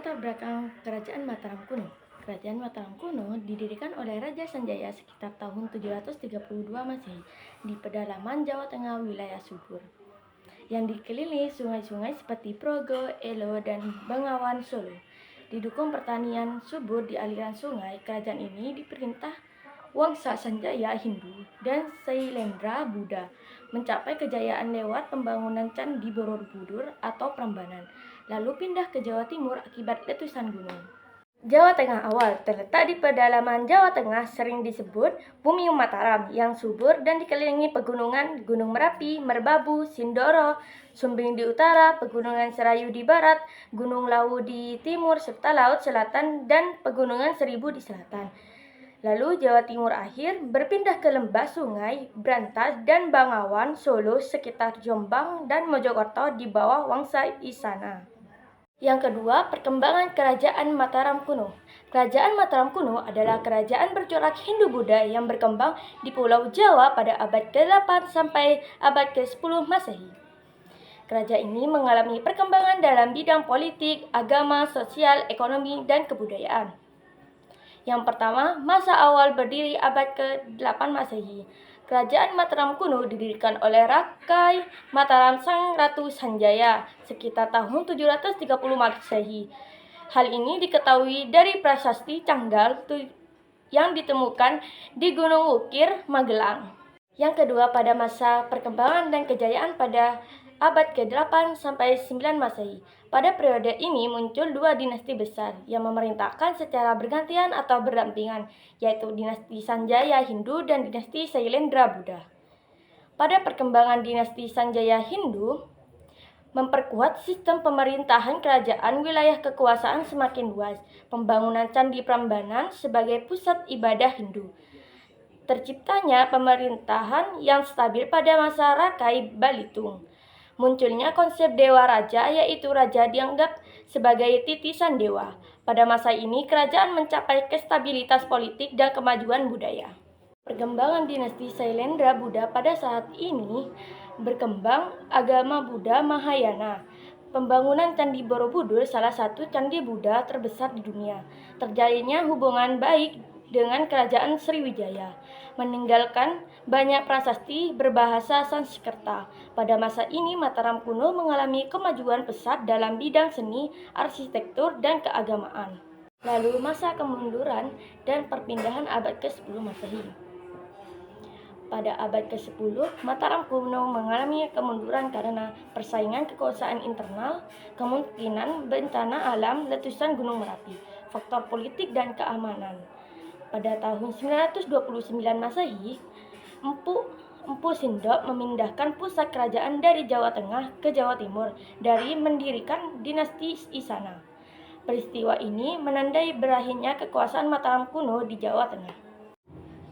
Latar belakang Kerajaan Mataram kuno. Kerajaan Mataram kuno didirikan oleh Raja Sanjaya sekitar tahun 732 Masehi di pedalaman Jawa Tengah wilayah subur, yang dikelilingi sungai-sungai seperti Progo, Elo, dan Bengawan Solo. Didukung pertanian subur di aliran sungai, kerajaan ini diperintah Wangsa Sanjaya Hindu dan Sailendra Buddha mencapai kejayaan lewat pembangunan Candi Borobudur atau Prambanan, lalu pindah ke Jawa Timur akibat letusan gunung. Jawa Tengah awal terletak di pedalaman Jawa Tengah, sering disebut Bumi Mataram, yang subur dan dikelilingi pegunungan Gunung Merapi, Merbabu, Sindoro, Sumbing di utara, Pegunungan Serayu di barat, Gunung Lawu di timur, serta Laut Selatan dan Pegunungan Seribu di selatan. Lalu Jawa Timur akhir berpindah ke lembah sungai Brantas dan Bengawan Solo sekitar Jombang dan Mojokerto di bawah Wangsa Isana. Yang kedua, perkembangan Kerajaan Mataram kuno. Kerajaan Mataram kuno adalah kerajaan bercorak Hindu-Buddha yang berkembang di Pulau Jawa pada abad ke-8 sampai abad ke-10 Masehi. Kerajaan ini mengalami perkembangan dalam bidang politik, agama, sosial, ekonomi, dan kebudayaan. Yang pertama, masa awal berdiri abad ke-8 Masehi. Kerajaan Mataram kuno didirikan oleh Rakai Mataram Sang Ratu Sanjaya sekitar tahun 730 Masehi. Hal ini diketahui dari prasasti Canggal yang ditemukan di Gunung Wukir, Magelang. Yang kedua, pada masa perkembangan dan kejayaan pada abad ke-8 sampai 9 Masehi. Pada periode ini muncul dua dinasti besar yang memerintahkan secara bergantian atau berdampingan, yaitu dinasti Sanjaya Hindu dan dinasti Sailendra Buddha. Pada perkembangan dinasti Sanjaya Hindu, memperkuat sistem pemerintahan kerajaan, wilayah kekuasaan semakin luas, pembangunan Candi Prambanan sebagai pusat ibadah Hindu. Terciptanya pemerintahan yang stabil pada masa Rakai Balitung. Munculnya konsep dewa raja, yaitu raja dianggap sebagai titisan dewa. Pada masa ini, kerajaan mencapai kestabilitas politik dan kemajuan budaya. Perkembangan dinasti Sailendra Buddha pada saat ini berkembang agama Buddha Mahayana. Pembangunan Candi Borobudur, salah satu candi Buddha terbesar di dunia. Terjalinnya hubungan baik dengan kerajaan Sriwijaya, meninggalkan banyak prasasti berbahasa Sanskerta. Pada masa ini, Mataram kuno mengalami kemajuan pesat dalam bidang seni, arsitektur, dan keagamaan. Lalu masa kemunduran dan perpindahan abad ke-10 Masehi. Pada abad ke-10, Mataram kuno mengalami kemunduran karena persaingan kekuasaan internal, kemungkinan bencana alam, letusan Gunung Merapi, faktor politik dan keamanan. Pada tahun 929 Masehi, Empu Sindok memindahkan pusat kerajaan dari Jawa Tengah ke Jawa Timur dari mendirikan dinasti Isana. Peristiwa ini menandai berakhirnya kekuasaan Mataram kuno di Jawa Tengah.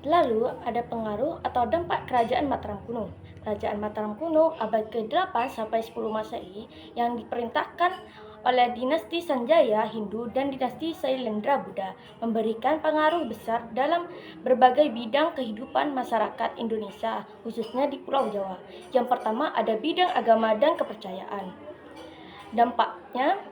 Lalu ada pengaruh atau dampak Kerajaan Mataram kuno. Kerajaan Mataram kuno abad ke-8 sampai 10 Masehi yang diperintahkan oleh dinasti Sanjaya Hindu dan dinasti Sailendra Buddha memberikan pengaruh besar dalam berbagai bidang kehidupan masyarakat Indonesia, khususnya di Pulau Jawa. Yang pertama ada bidang agama dan kepercayaan. Dampaknya,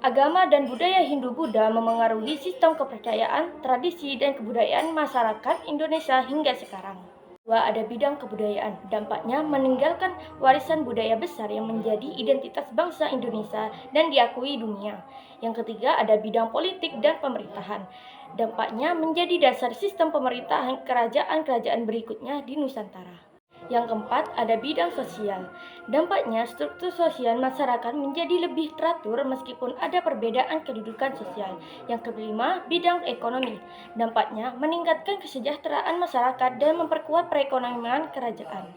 agama dan budaya Hindu-Buddha memengaruhi sistem kepercayaan, tradisi, dan kebudayaan masyarakat Indonesia hingga sekarang. Dua, ada bidang kebudayaan. Dampaknya meninggalkan warisan budaya besar yang menjadi identitas bangsa Indonesia dan diakui dunia. Yang ketiga, ada bidang politik dan pemerintahan. Dampaknya menjadi dasar sistem pemerintahan kerajaan-kerajaan berikutnya di Nusantara. Yang keempat, ada bidang sosial. Dampaknya, struktur sosial masyarakat menjadi lebih teratur meskipun ada perbedaan kedudukan sosial. Yang kelima, bidang ekonomi. Dampaknya, meningkatkan kesejahteraan masyarakat dan memperkuat perekonomian kerajaan.